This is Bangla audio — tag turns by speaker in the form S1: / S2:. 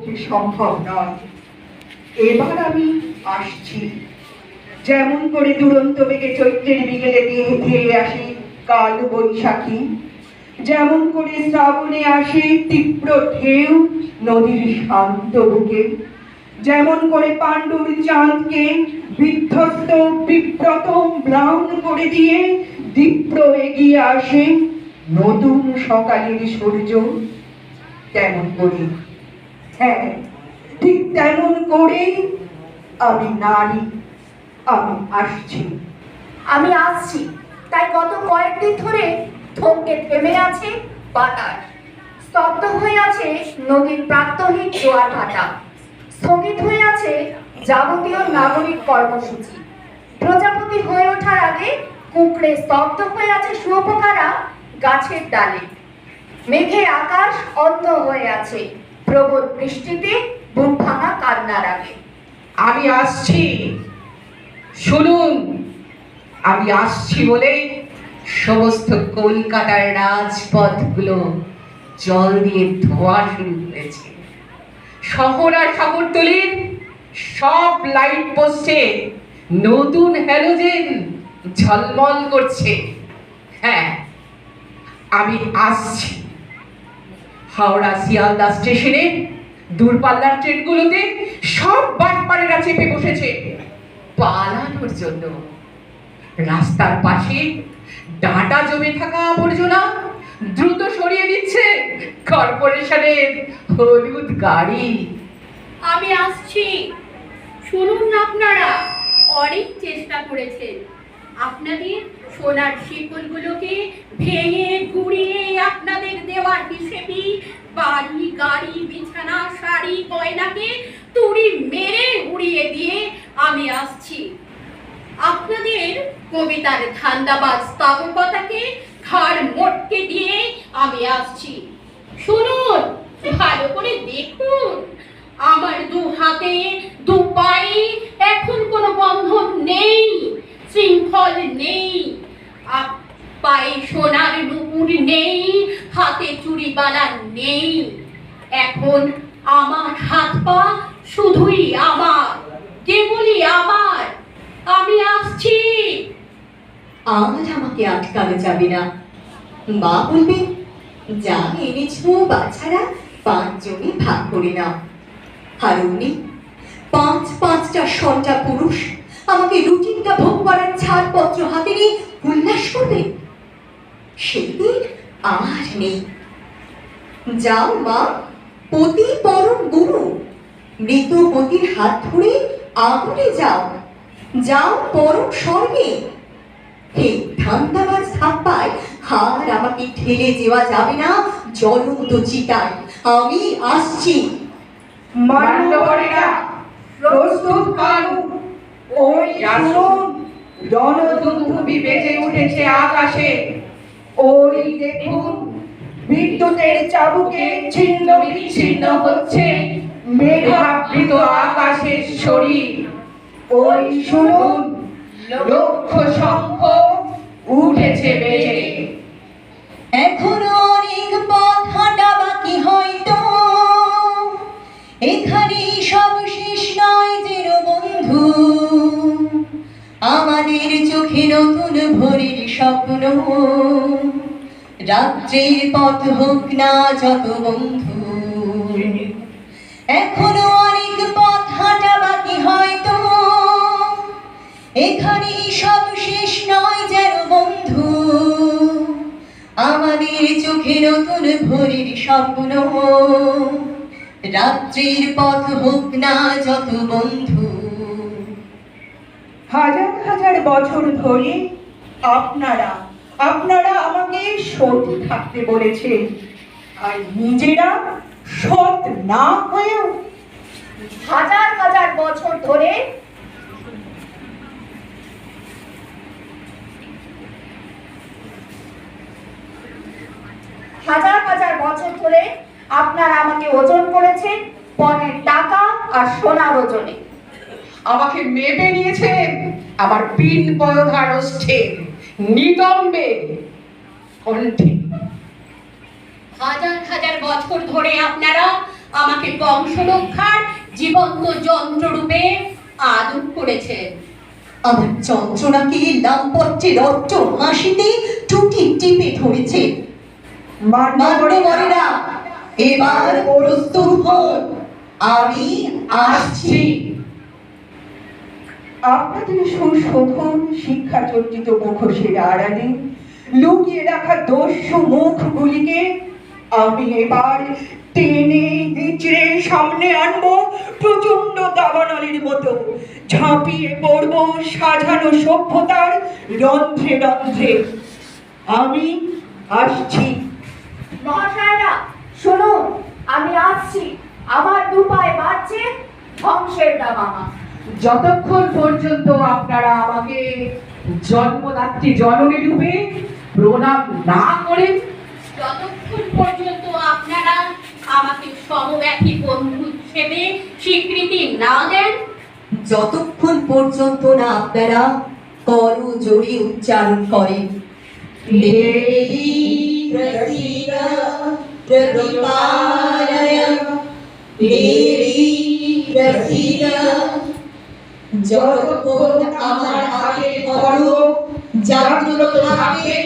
S1: পক্ষে সম্ভব নয়। এবার আমি আসছি। যেমন করে দুরন্ত বেগে চৈত্রের বিকেলে ধেয়ে আসে কাল বৈশাখী, যেমন করে শ্রাবণে আসে তীব্র ঢেউ নদীর শান্ত বুকে, যেমন করে পাণ্ডুর চাঁদকে বিধ্বস্ত বিব্রত ম্লান করে দিয়ে দীপ্র এগিয়ে আসে নতুন সকালের সূর্য, তেমন করে, হ্যাঁ ঠিক তেমন করেই আমি নারী, আমি আসছি।
S2: আমি আসছি, তাই গত কয়েকদিন ধরে থমকে থেমে আছে বাতাস, স্তব্ধ হয়ে আছে নদীর প্রাত্যহিক জোয়ার ভাটা, স্থগিত হয়ে আছে যাবতীয় নাগরিক কর্মসূচি। প্রজাপতি হয়ে ওঠার আগে কুঁকড়ে স্তব্ধ হয়ে আছে শুঁয়োপোকারা গাছের ডালে। মেঘের আকাশ অন্ধ হয়ে আছে প্রবল বৃষ্টিতে বুক ভাঙা কান্নার আগে।
S3: আমি আসছি, শুনুন। আমি আসছি বলে সমস্ত কলকাতার রাজপথগুলো জল দিয়ে ধোয়া শুরু হয়েছে। শহর আর শহরতলির সব লাইট পোস্টে নতুন হ্যালোজেন ঝলমল করছে। হ্যাঁ, আমি আসছি। হাওড়া শিয়ালদা স্টেশনে দূরপাল্লার ট্রেনগুলোতে সব বাটপাড়েরা চেপে বসেছে পালানোর জন্য। রাস্তার পাশে ডাঁটা জমে থাকা আবর্জনা দ্রুত সরিয়ে দিচ্ছে কর্পোরেশনের হলুদ গাড়ি।
S4: আমি আসছি, শুনুন না। আপনারা অনেক চেষ্টা করেছেন আপনাদের সোনার শিকলগুলোকে ভেঙে গুঁড়িয়ে আপনাদের দেওয়ার হিসেবে বাড়ি গাড়ি বিছানা শাড়ি গয়নাকে তুড়ি মেরে উড়িয়ে দিয়ে আমি আসছি। আপনাদের কবিতার ধান্দাবাজ স্থাপকতাকে ঘাড় মোটকে দিয়ে আমি আসছি। শুনুন, ভালো করে দেখুন, আমার দু হাতে দু পায়ে এখন কোনো বন্ধন নেই, শৃঙ্খল নেই, পায়ে সোনার নুপুর নেই, হাতে চুড়ি বালা নেই। এখন আমার হাত পা শুধুই আমার, কেবলই আমার। আমি আসছি।
S5: আজ আমাকে আটকানো যাবে না। মা বলবে, যা এনেছো বাচ্চারা 5 জনে ভাগ করে নাও। আর উনি 5-5টা সন্টা পুরুষ আমাকে রুটিনটা ভোগ করার ছাড়পত্র হাতে নিয়ে উল্লাস করবে। সেদিন আর নেই। যাও মা, পতি পরম গুরু, মৃত পতির হাত ধরে আগুনে যাও, যাও পরম স্বর্গে। হে ধান্দাবাজ থাপ্পায় আর আমাকে ঠেলে দেওয়া যাবে না জ্বলন্ত চিতায়। আমি আসছি।
S1: মান্যবরেরা প্রস্তুত হন। ওই শুনুন, রণদুন্দুভি বেজে উঠেছে আকাশে। ওই দেখুন, বিদ্যুতের চাবুকে ছিন্ন বিচ্ছিন্ন হচ্ছে মেঘাবৃত আকাশের শরীর। ওই শুনুন, লক্ষ শঙ্খ উঠেছে বেজে।
S5: এখনো অনেক পথ হাঁটা বাকি, হয়তো এখানে সব শেষ নয় যেন বন্ধু। আমাদের চোখে নতুন ভোরের স্বপ্ন, রাত্রির পথ হোক না যত বন্ধু। এখনো অনেক পথ হাঁটা বাকি, হয়তো এখানে সব শেষ নয় যেন বন্ধু। আমাদের চোখে নতুন ভোরের স্বপ্ন, রাত্রির পথ হোক না যত বন্ধু।
S1: হাজার হাজার বছর ধরে আপনারা আপনারা আমাকে সৎ থাকতে বলেছেন, আর নিজেরা সৎ না হয়েও
S2: হাজার হাজার বছর ধরে আপনারা আমাকে ওজন করেছেন পণের টাকা আর সোনার ওজনে।
S3: আমাকে মেপে নিয়েছেন আমার পিন পয়োধার ওষ্ঠে নিতম্বে কণ্ঠে।
S4: হাজার হাজার বছর ধরে আপনারা আমাকে বংশ রক্ষার জীবন্ত যন্ত্ররূপে আদর করেছেন।
S5: আমার যন্ত্রণাকে দাম্পত্যের অট্ট হাসিতে টুটি টিপে ধরেছে। মান্যবরেরা এবার প্রস্তুত হন, আমি আসছি।
S1: আপনাদের সুশোভন শিক্ষাচর্চিত মুখোশের আড়ালে লুকিয়ে রাখা দস্যু মুখগুলিকে আমি এবার টেনে হিচড়ে সামনে আনবো, প্রচন্ড দাবানলের মতো ঝাঁপিয়ে পড়বো সাজানো সভ্যতার রন্ধ্রে রন্ধ্রে। আমি আসছি।
S2: মহাশয়রা শুনুন, আমি আসছি। আমার দুপায়ে বাজছে ধ্বংসের দামামা।
S3: যতক্ষণ পর্যন্ত আপনারা আমাকে জন্মদাত্রী জননী রূপে প্রণাম না করেন,
S4: যতক্ষণ পর্যন্ত আপনারা আমাকে সমব্যাপী বন্ধু হিসেবে স্বীকৃতি না দেন,
S5: যতক্ষণ পর্যন্ত না আপনারা করজোড়ে উচ্চারণ করেন, দেবী প্রসীদ প্রদীপালয়, দেবী প্রসীদ। যতক্ষণ আমার হাতে খড়গ জাগ্রত থাকবে,